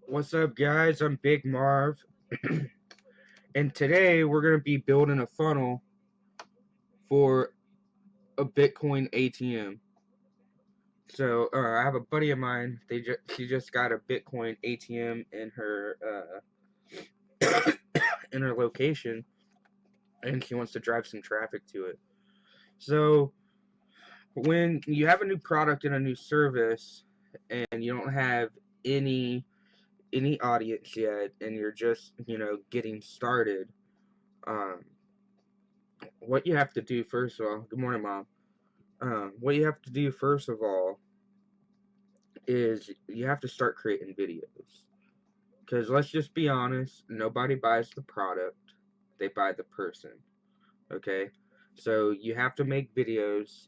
What's up, guys? I'm Big Marv, and today we're going to be building a funnel for a Bitcoin ATM. So I have a buddy of mine. She just got a Bitcoin ATM in her in her location, and she wants to drive some traffic to it. So when you have a new product and a new service, and you don't have any audience yet, and you're just getting started. Um, what you have to do first of all, good morning, Mom. What you have to do first of all is you have to start creating videos. Because let's just be honest, nobody buys the product, they buy the person. Okay? So you have to make videos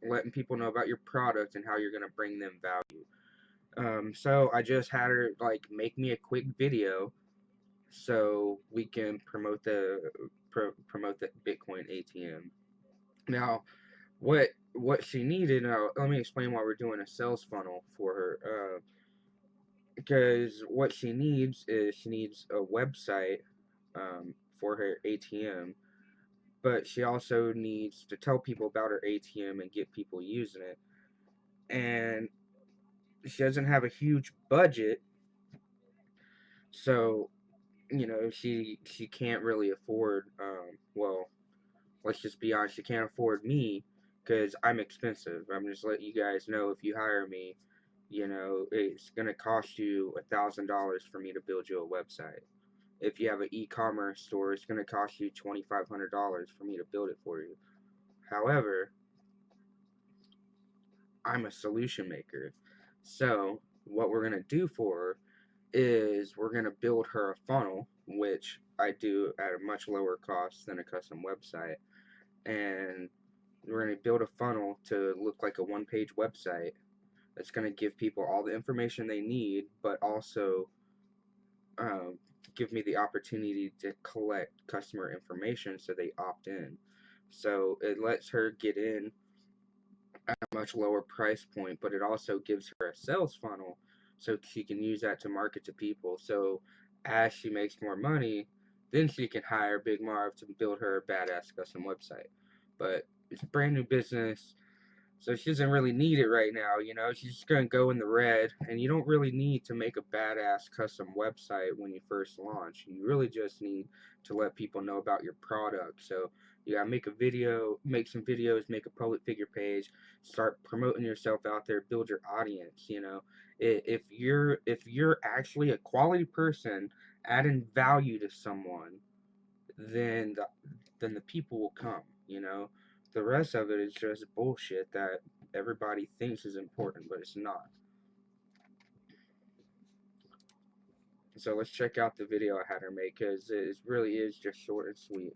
letting people know about your product and how you're going to bring them value. So I just had her make me a quick video so we can promote the Bitcoin ATM. Now, what she needed. Let me explain why we're doing a sales funnel for her. Because what she needs is she needs a website for her ATM, but she also needs to tell people about her ATM and get people using it. And she doesn't have a huge budget, so she can't really afford. Well, let's just be honest, she can't afford me because I'm expensive. I'm just letting you guys know, if you hire me, it's gonna cost you $1,000 for me to build you a website. If you have an e-commerce store, it's gonna cost you $2,500 for me to build it for you. However, I'm a solution maker. So what we're gonna do for her is we're gonna build her a funnel, which I do at a much lower cost than a custom website. And we're going to build a funnel to look like a one-page website that's going to give people all the information they need, but also um, give me the opportunity to collect customer information so they opt in. So it lets her get in at a much lower price point, but it also gives her a sales funnel so she can use that to market to people. So as she makes more money, then she can hire Big Marv to build her a badass custom website. But it's a brand new business, so she doesn't really need it right now, She's just going to go in the red, and you don't really need to make a badass custom website when you first launch. You really just need to let people know about your product. So you got to make a video, make some videos, make a public figure page, start promoting yourself out there, build your audience, If you're actually a quality person adding value to someone, then the people will come. The rest of it is just bullshit that everybody thinks is important, but it's not. So let's check out the video I had her make, because it really is just short and sweet.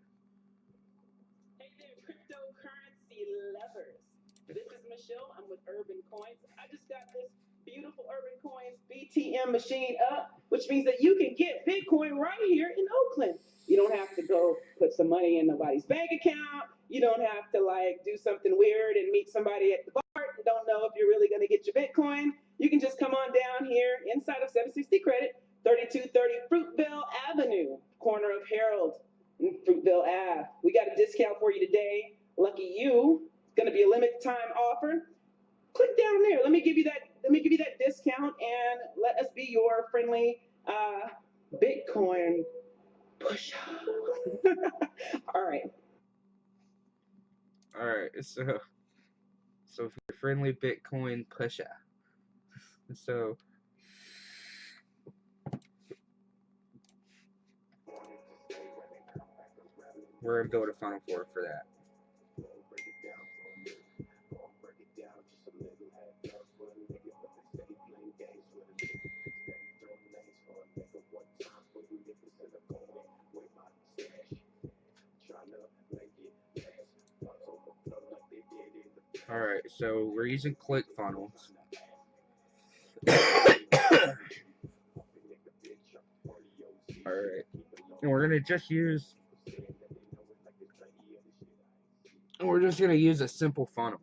Hey there, cryptocurrency lovers. This is Michelle. I'm with Urban Coins. I just got this beautiful Urban Coins BTM machine up, which means that you can get Bitcoin right here in Oakland. You don't have to go put some money in nobody's bank account. You don't have to do something weird and meet somebody at the bar and don't know if you're really going to get your Bitcoin. You can just come on down here inside of 760 Credit, 3230 Fruitvale Avenue, corner of Harold Fruitvale Ave. We got a discount for you today. Lucky you. It's going to be a limited time offer. Click down there. Let me give you that discount and let us be your friendly Bitcoin pusher. All right. All right, so for your friendly Bitcoin pusher, so we're gonna build a funnel for that. All right, so we're using ClickFunnels. All right, and we're just gonna use a simple funnel.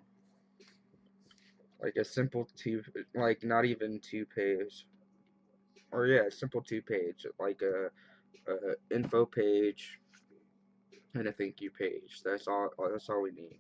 like a simple like not even 2 page, or yeah, simple 2 page, like a info page and a thank you page. That's all. That's all we need.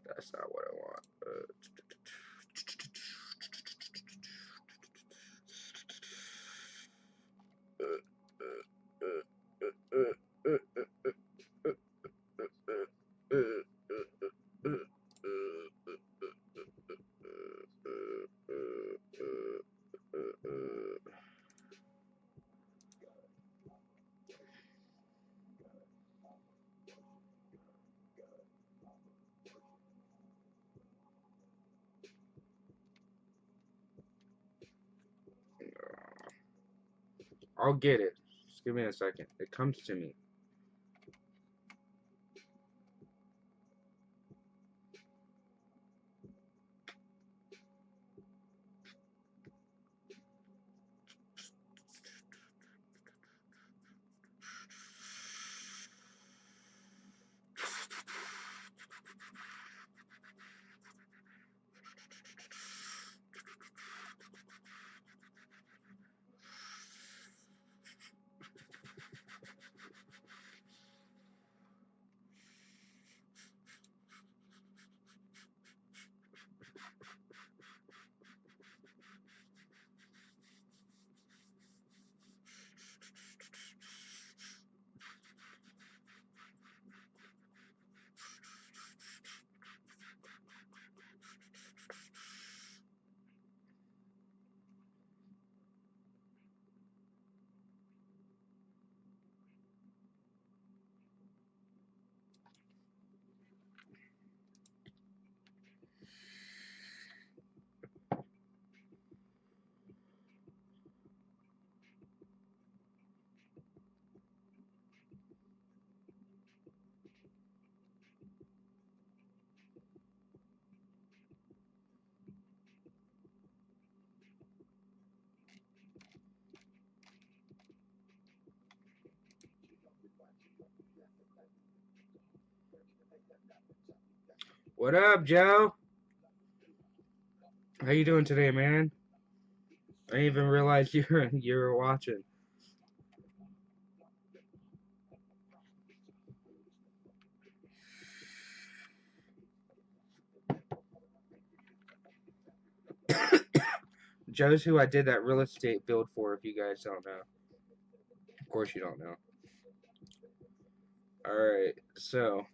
That's not what I want. I'll get it. Just give me a second. It comes to me. What up, Joe? How you doing today, man? I didn't even realize you were watching. Joe's who I did that real estate build for. If you guys don't know, of course you don't know. All right, so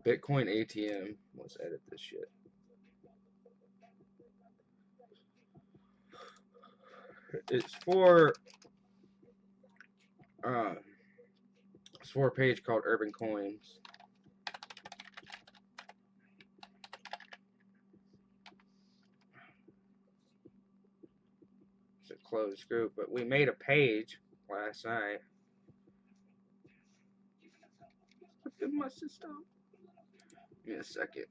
Bitcoin ATM. Let's edit this shit. It's for uh, it's for a page called Urban Coins. It's a closed group, but we made a page last night. It must have stopped. Give me a second.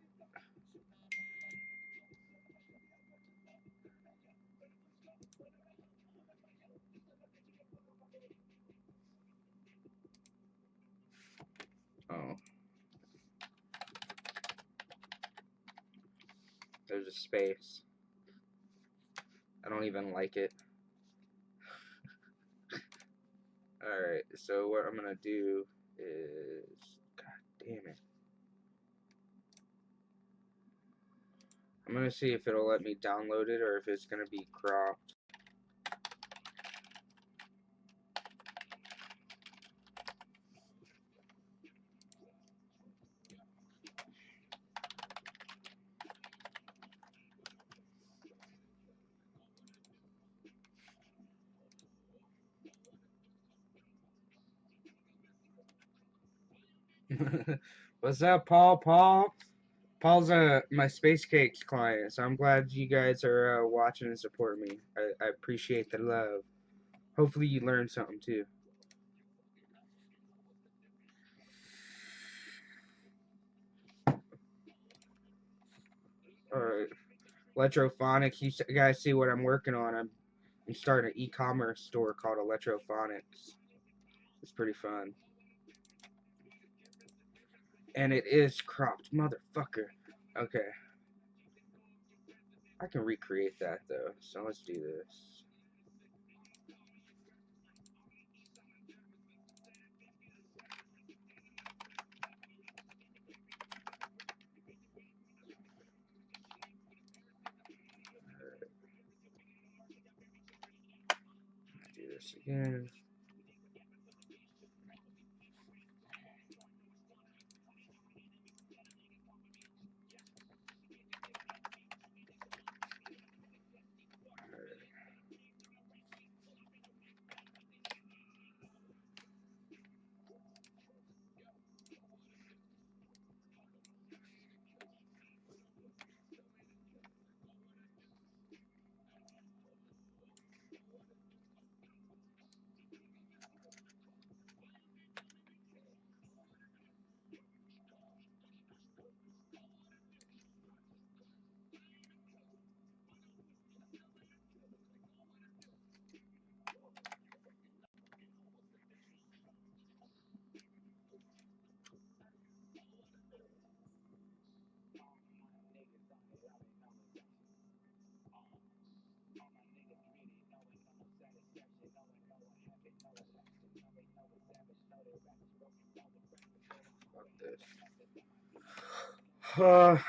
Oh, there's a space. I don't even like it. Alright, so what I'm gonna do is. God damn it. I'm gonna see if it'll let me download it or if it's gonna be cropped. What's up, Paul? Paul? Paul's my Space Cakes client, so I'm glad you guys are watching and supporting me. I appreciate the love. Hopefully you learned something too. Alright. Electrophonics, you guys see what I'm working on. I'm starting an e-commerce store called Electrophonics. It's pretty fun. And it is cropped, motherfucker. Okay. I can recreate that though, so let's do this. Do this again.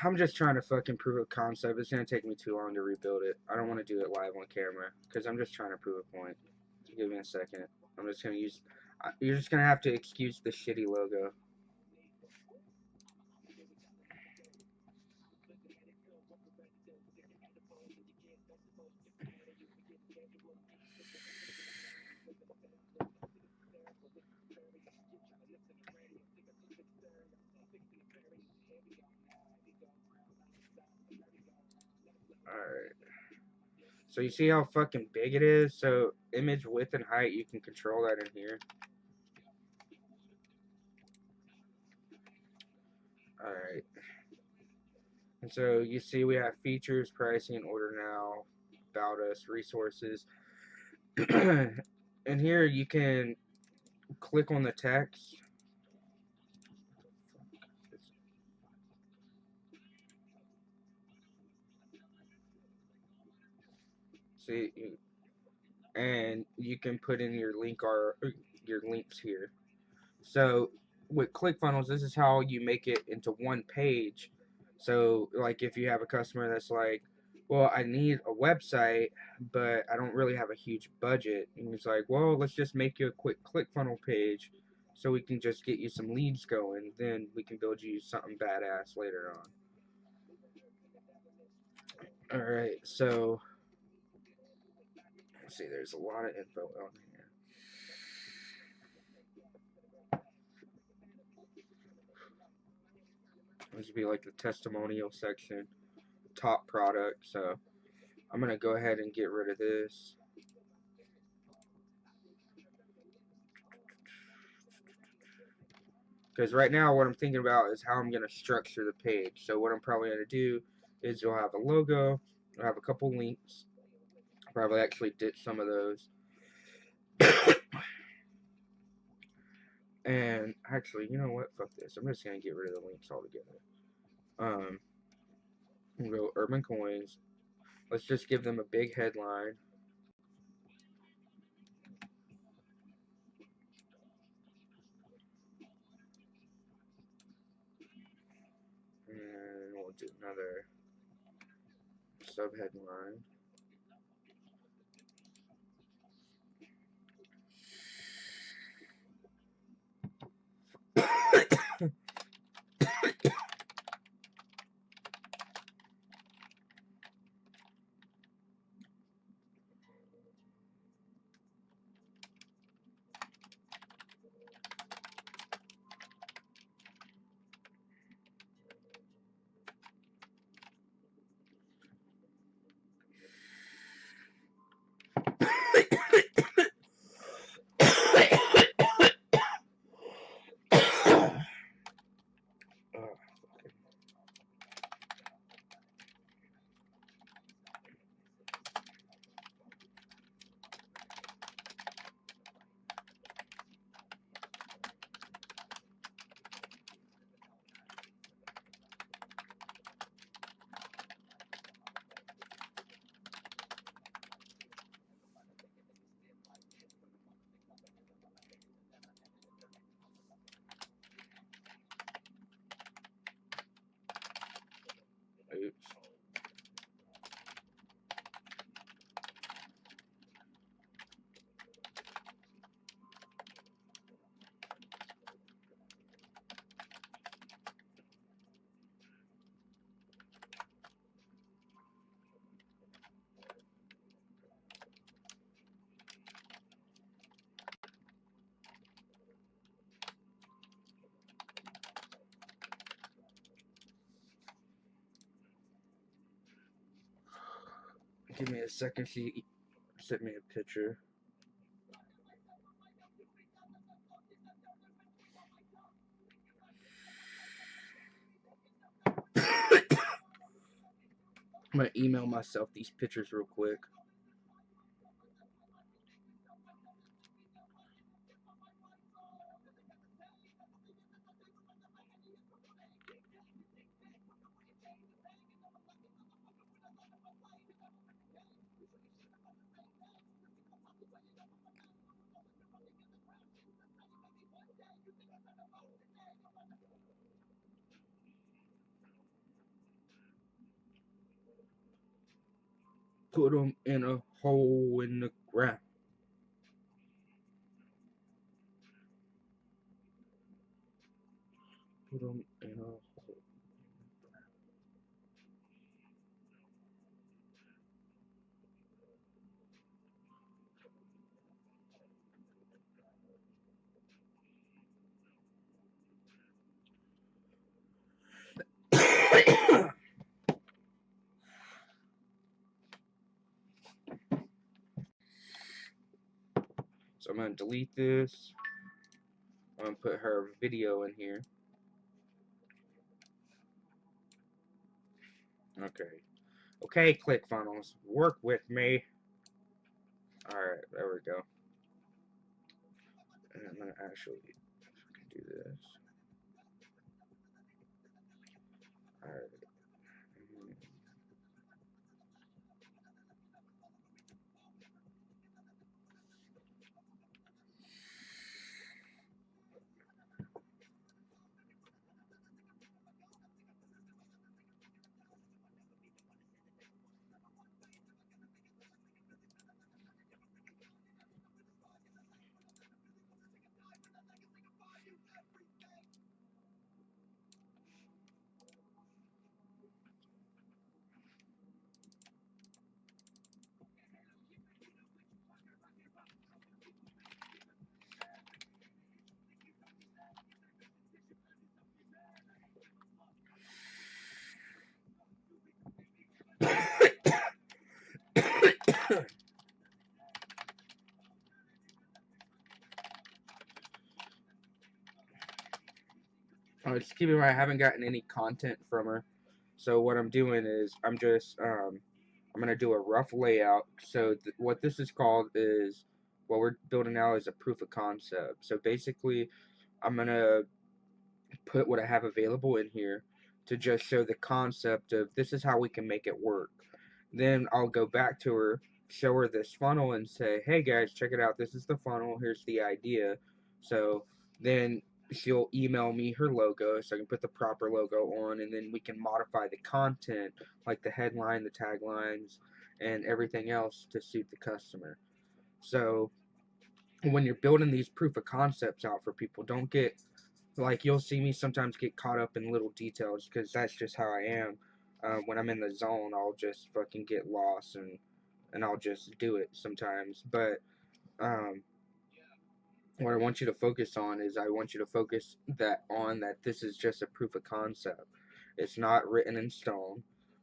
I'm just trying to fucking prove a concept. It's gonna take me too long to rebuild it. I don't want to do it live on camera because I'm just trying to prove a point. So give me a second. I'm just gonna use. You're just gonna have to excuse the shitty logo. Alright. So you see how fucking big it is? So image width and height, you can control that in here. Alright. And so you see we have features, pricing, order now, about us, resources. And here you can click on the text. See, and you can put in your link or your links here. So with ClickFunnels, this is how you make it into one page. So like if you have a customer that's like, well, I need a website, but I don't really have a huge budget, and it's like, well, let's just make you a quick ClickFunnel page, so we can just get you some leads going. Then we can build you something badass later on. All right, so let's see. There's a lot of info on here. This would be like the testimonial section, top product. So I'm gonna go ahead and get rid of this. Because right now what I'm thinking about is how I'm going to structure the page. So what I'm probably going to do is you'll have a logo, you'll have a couple links. I'll probably actually ditch some of those. And actually, you know what? Fuck this. I'm just going to get rid of the links altogether. We'll go Urban Coins. Let's just give them a big headline. And we'll do another subheadline. Give me a second. She sent me a picture. I'm gonna email myself these pictures real quick. Put them in a hole in the ground. Put them in a hole. So I'm gonna delete this. I'm gonna put her video in here. Okay. Okay, ClickFunnels, work with me. Alright, there we go. And I'm gonna actually do this. Alright. Just keep in mind, I haven't gotten any content from her. So what I'm doing is I'm gonna do a rough layout. So what this is called is what we're building now is a proof of concept. So basically, I'm gonna put what I have available in here to just show the concept of this is how we can make it work. Then I'll go back to her, show her this funnel, and say, hey guys, check it out. This is the funnel. Here's the idea. So then she'll email me her logo so I can put the proper logo on, and then we can modify the content, like the headline, the taglines, and everything else to suit the customer. So when you're building these proof of concepts out for people, don't get like you'll see me sometimes get caught up in little details because that's just how I am. When I'm in the zone, I'll just fucking get lost and I'll just do it sometimes. But um, what I want you to focus on is I want you to focus that this is just a proof of concept. It's not written in stone.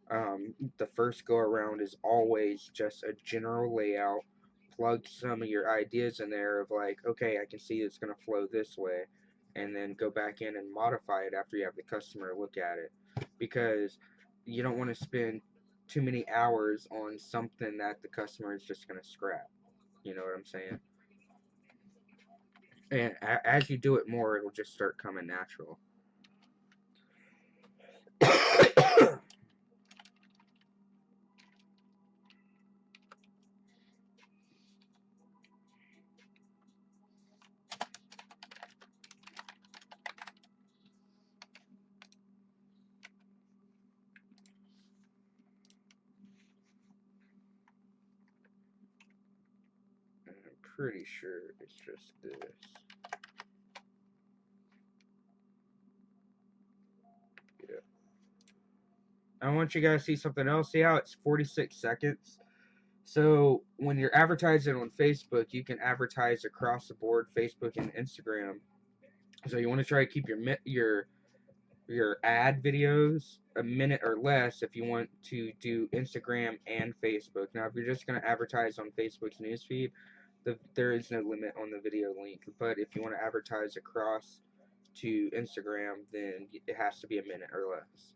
The first go around is always just a general layout. Plug some of your ideas in there of like, okay, I can see it's gonna flow this way, and then go back in and modify it after you have the customer look at it, because you don't want to spend too many hours on something that the customer is just gonna scrap. You know what I'm saying? And as you do it more, it'll just start coming natural. I'm pretty sure it's just this. Yeah. I want you guys to see something else. See how it's 46 seconds? So when you're advertising on Facebook, you can advertise across the board, Facebook and Instagram. So you want to try to keep your your ad videos a minute or less if you want to do Instagram and Facebook. Now, if you're just going to advertise on Facebook's newsfeed, there is no limit on the video length. But if you want to advertise across to Instagram, then it has to be a minute or less.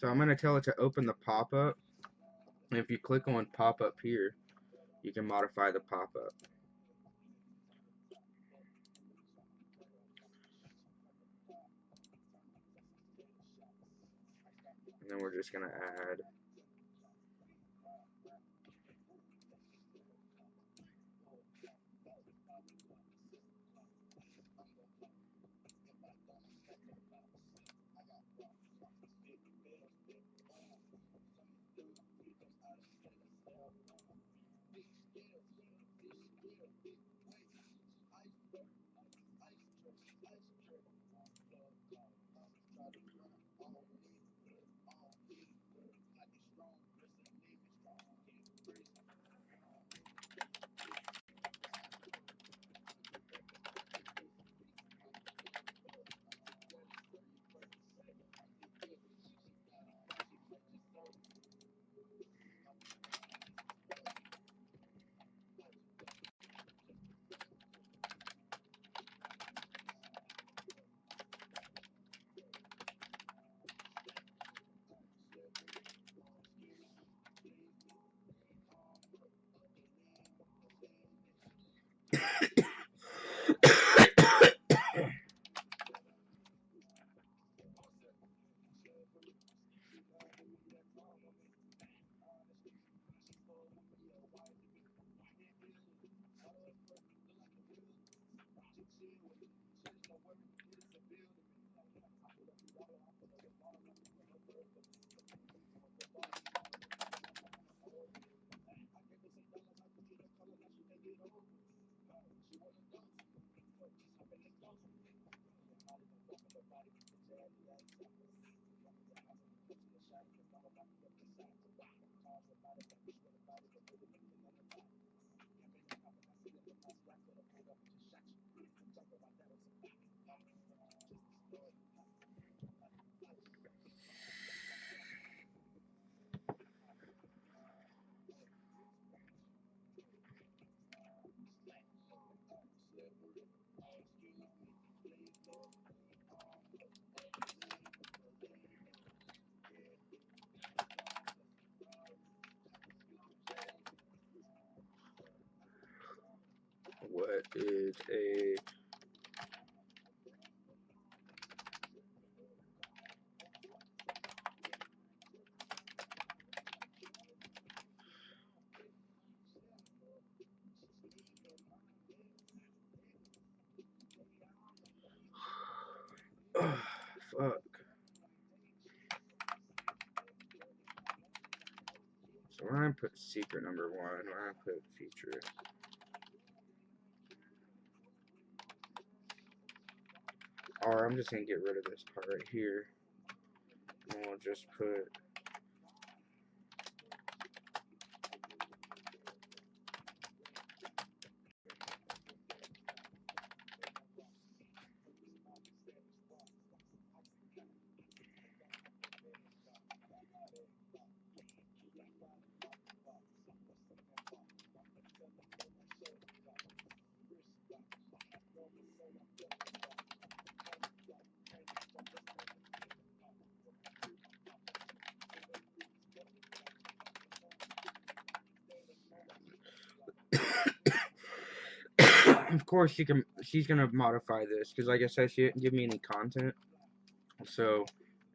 So I'm going to tell it to open the pop-up. And if you click on pop-up here, you can modify the pop-up. then we're just gonna add. What is a fuck. So we're gonna put secret number 1. We're gonna put feature. Or I'm just gonna get rid of this part right here. And we'll just put of course she's gonna modify this because like I said, she didn't give me any content. So,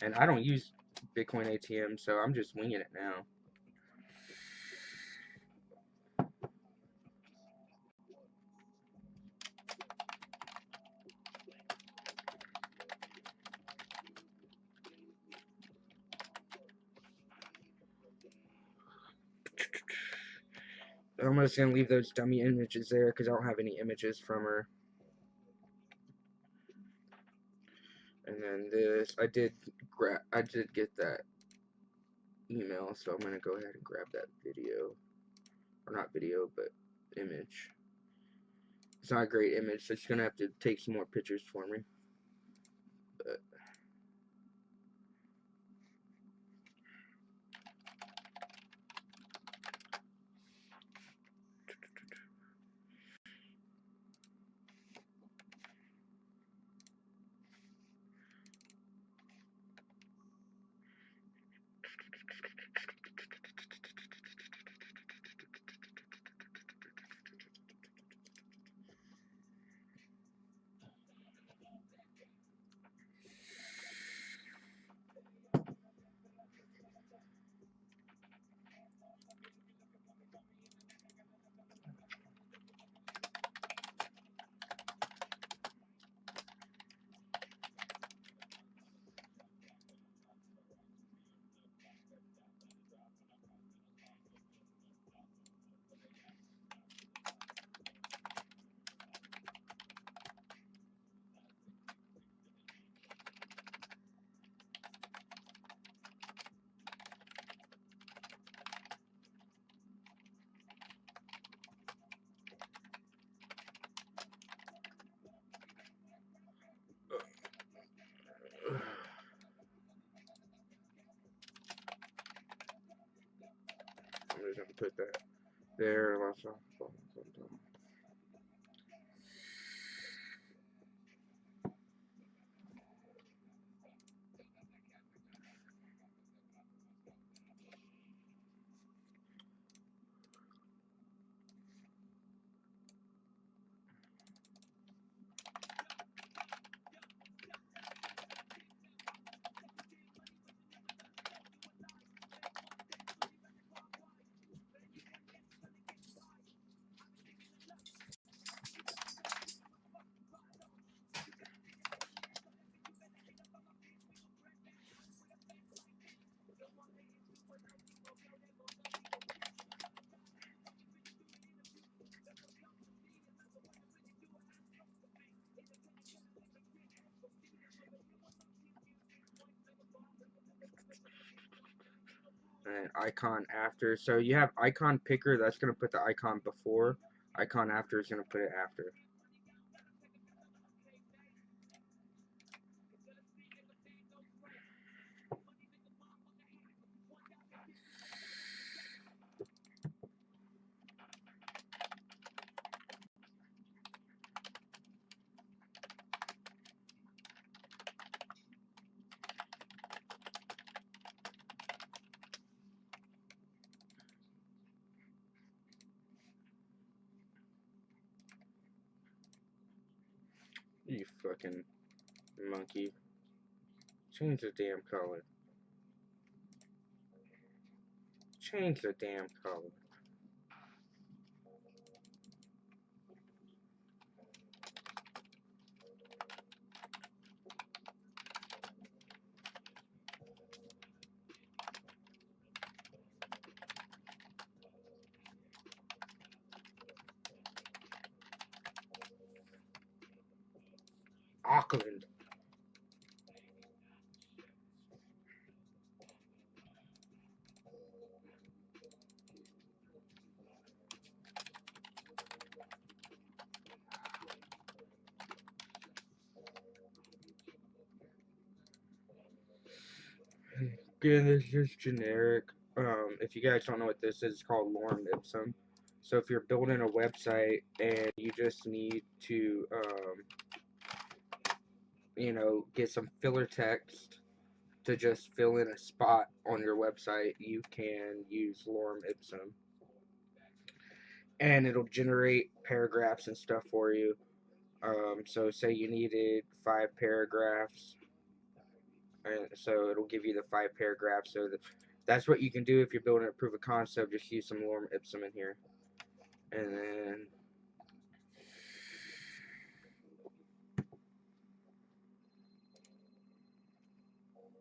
and I don't use Bitcoin ATM, so I'm just winging it now. I'm just gonna leave those dummy images there because I don't have any images from her. And then this, I did get that email, so I'm gonna go ahead and grab that video, or not video, but image. It's not a great image, so she's gonna have to take some more pictures for me. But just gonna put that there. And icon after. So you have icon picker, that's going to put the icon before. Icon after is going to put it after. You fucking monkey. Change the damn color. Change the damn color. Auckland. Again, this is just generic. If you guys don't know what this is, it's called lorem ipsum. So if you're building a website and you just need to, get some filler text to just fill in a spot on your website, you can use lorem ipsum. And it'll generate paragraphs and stuff for you. So say you needed 5 paragraphs, and so it'll give you the 5 paragraphs. So that's what you can do if you're building a proof of concept. Just use some lorem ipsum in here, and then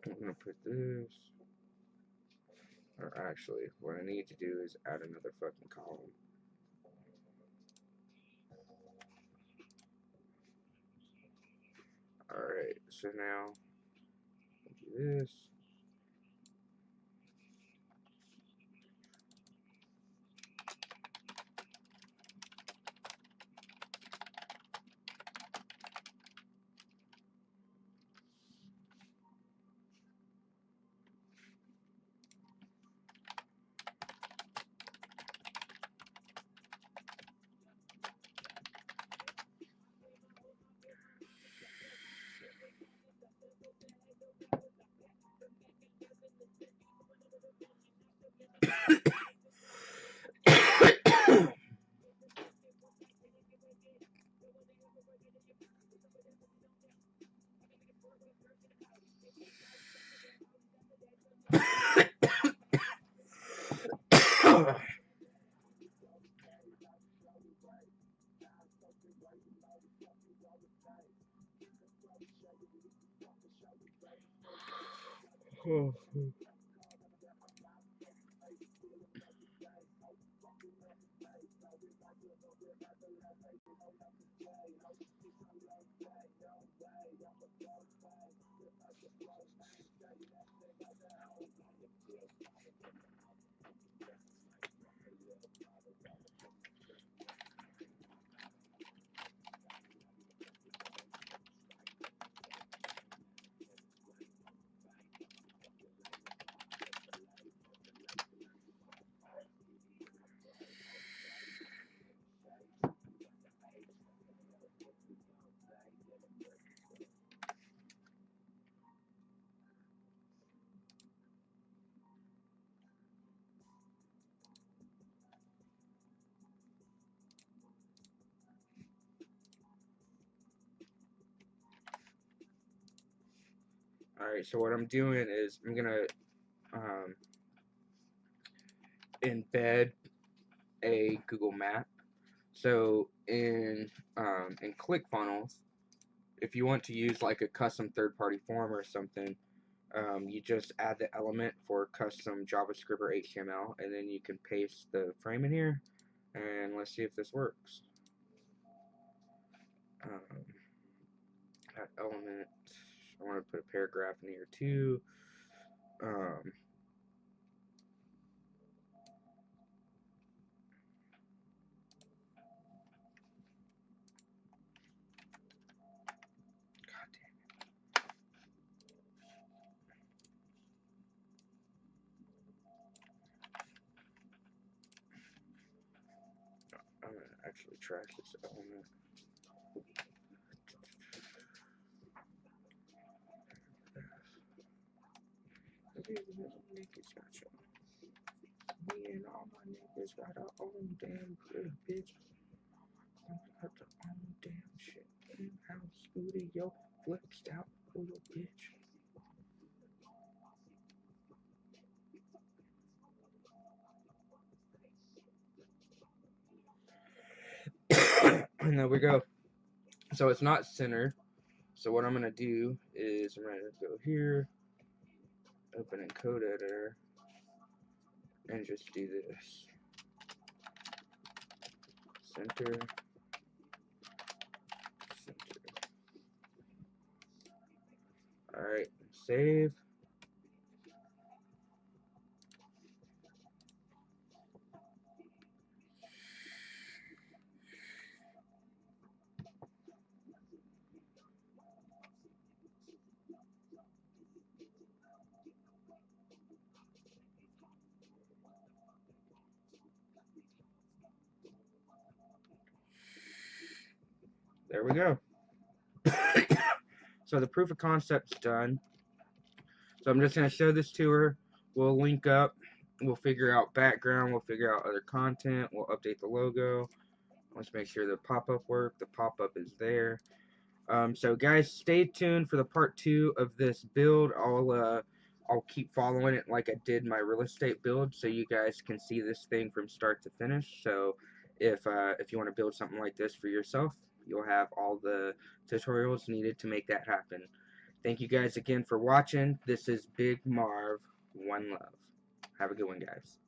I'm gonna put this. Or actually, what I need to do is add another fucking column. Alright, so now do this. Oh, Alright, so what I'm doing is I'm gonna embed a Google map. So in ClickFunnels, if you want to use like a custom third-party form or something, you just add the element for custom JavaScript or HTML, and then you can paste the frame in here. And let's see if this works. That element, I want to put a paragraph in here too. I'm gonna actually trash this element. Me and all my niggas got our own damn crib, bitch. Got our own damn shit. In-house studio, flexed out for your bitch. And there we go. So it's not centered. So what I'm gonna do is I'm gonna go here, open in code editor, and just do this. Center. Center. Alright, save. There we go. So the proof of concept's done. So I'm just going to show this to her. We'll link up. We'll figure out background. We'll figure out other content. We'll update the logo. Let's make sure the pop-up works. The pop-up is there. So guys, stay tuned for the part 2 of this build. I'll keep following it like I did my real estate build, so you guys can see this thing from start to finish. So if you want to build something like this for yourself, you'll have all the tutorials needed to make that happen. Thank you guys again for watching. This is Big Marv. One love. Have a good one, guys.